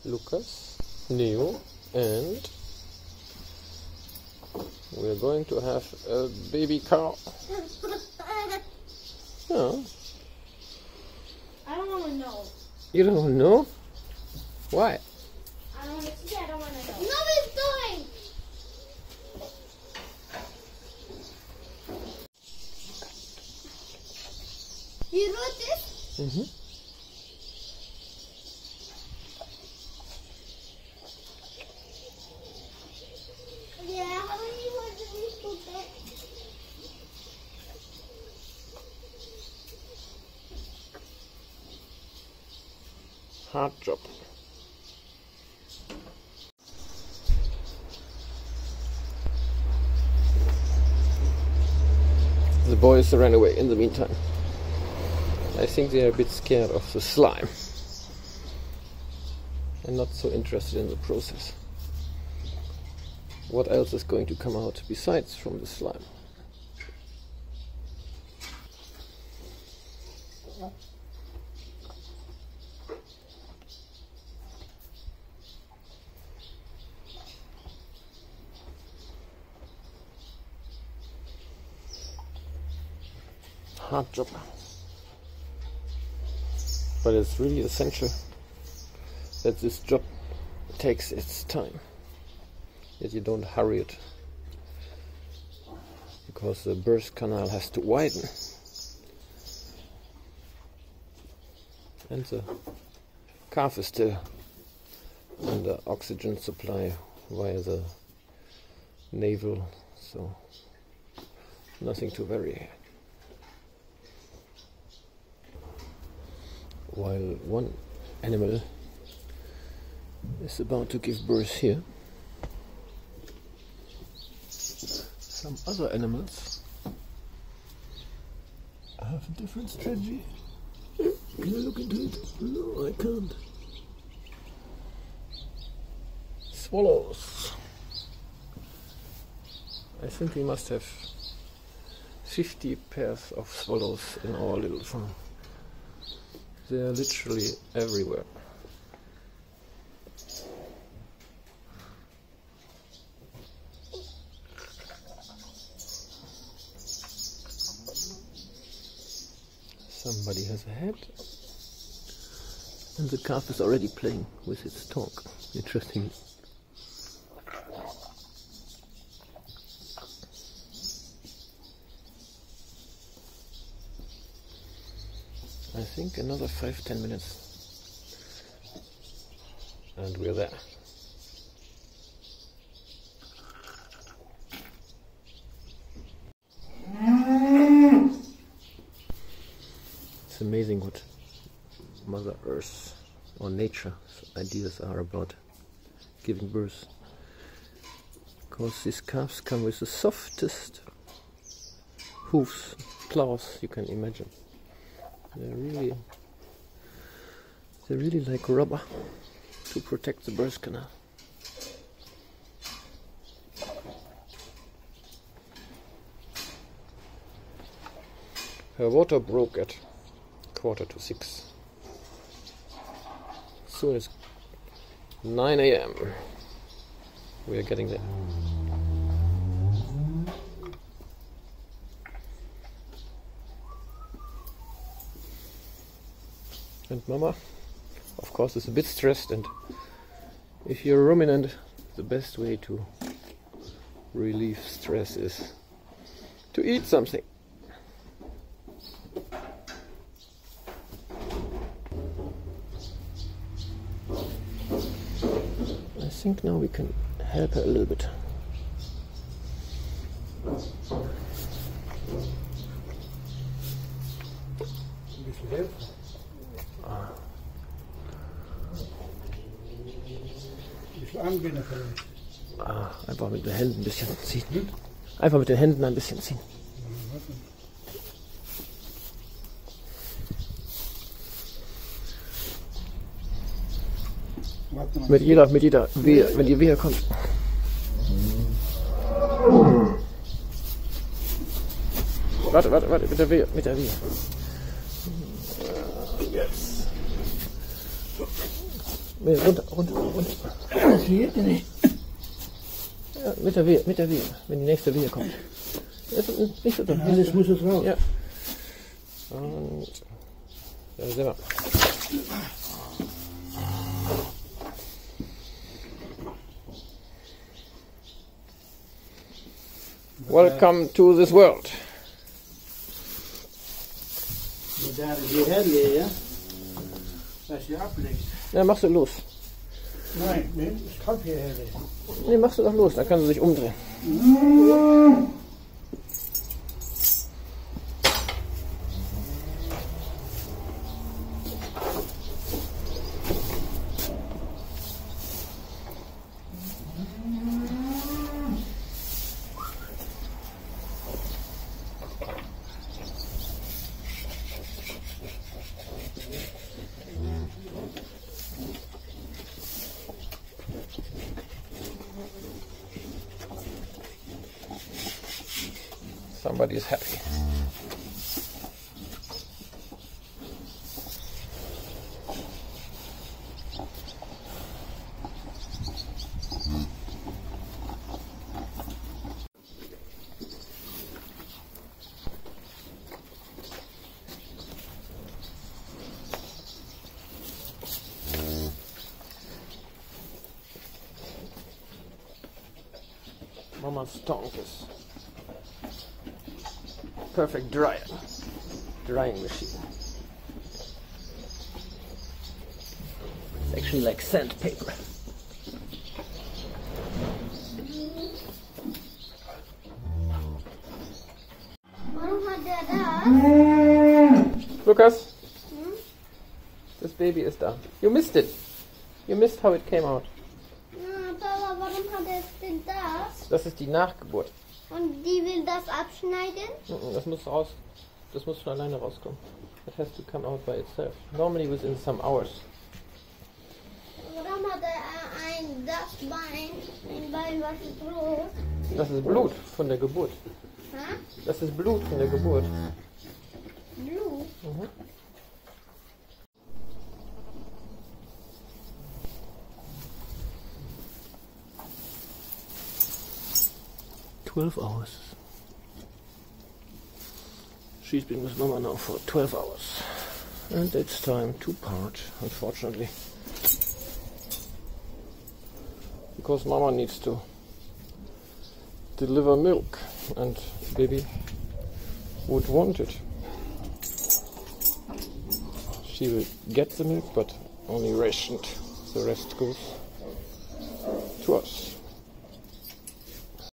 Lucas, Neo, and we're going to have a baby cow. Oh. I don't want to know. You don't know? Why? I don't want to see. I don't want to know. No, he's doing. You wrote this? Mm-hmm. Yeah, how many words did we put there? Hard job. The boys ran away in the meantime. I think they are a bit scared of the slime and not so interested in the process. What else is going to come out besides from the slime? Hard job. But it's really essential that this job takes its time, that you don't hurry it, because the birth canal has to widen and the calf is still under oxygen supply via the navel, so nothing to worry. While one animal is about to give birth here, some other animals have a different strategy. Can I look into it? No, I can't. Swallows. I think we must have 50 pairs of swallows in our little farm. They are literally everywhere. Somebody has a head, and the calf is already playing with its talk. Interesting. I think another 5-10 minutes and we're there. It's amazing what Mother Earth or nature's ideas are about giving birth, because these calves come with the softest hooves, claws you can imagine. They're really like rubber to protect the birth canal. Her water broke at 5:45. Soon it's 9 AM. We are getting there. And Mama, of course, is a bit stressed, and if you're a ruminant, the best way to relieve stress is to eat something. I think now we can help her a little bit. Einfach mit den Händen ein bisschen ziehen. Einfach mit den Händen ein bisschen ziehen. Mit jeder Wehe, wenn die Wehe kommt. Warte, mit der Wehe. Jetzt. Runter, runter, runter. Das geht nicht. Ja, mit der Wehe, wenn die nächste Wehe kommt. Das ist nicht so dumm. Alles muss es raus. Ja. Und da sind wir. Welcome to this world. Moet daar eens weer herleeren. Als je ablegt. Ja, machst du los. Nein, nee, das kann hier herlegen. Nee, machst du doch los, dann kann sie sich umdrehen. Somebody is happy. Mama's tongue is perfect drying machine. It's actually like sandpaper. Warum hat der das? Lukas, this baby is done. You missed it. You missed how it came out. Ja, Papa, warum hat er denn das? Das ist die Nachgeburt. Und die will das abschneiden? Das muss raus. Das muss von alleine rauskommen. It has to come out by itself. Normally within some hours. Warum hat er das Bein, ein Bein, was ist rot? Das ist Blut von der Geburt. Ha? Das ist Blut von der Geburt. Blut? Mhm. Hours. She's been with Mama now for 12 hours. And it's time to part, unfortunately. Because Mama needs to deliver milk and baby would want it. She will get the milk, but only rationed. The rest goes to us.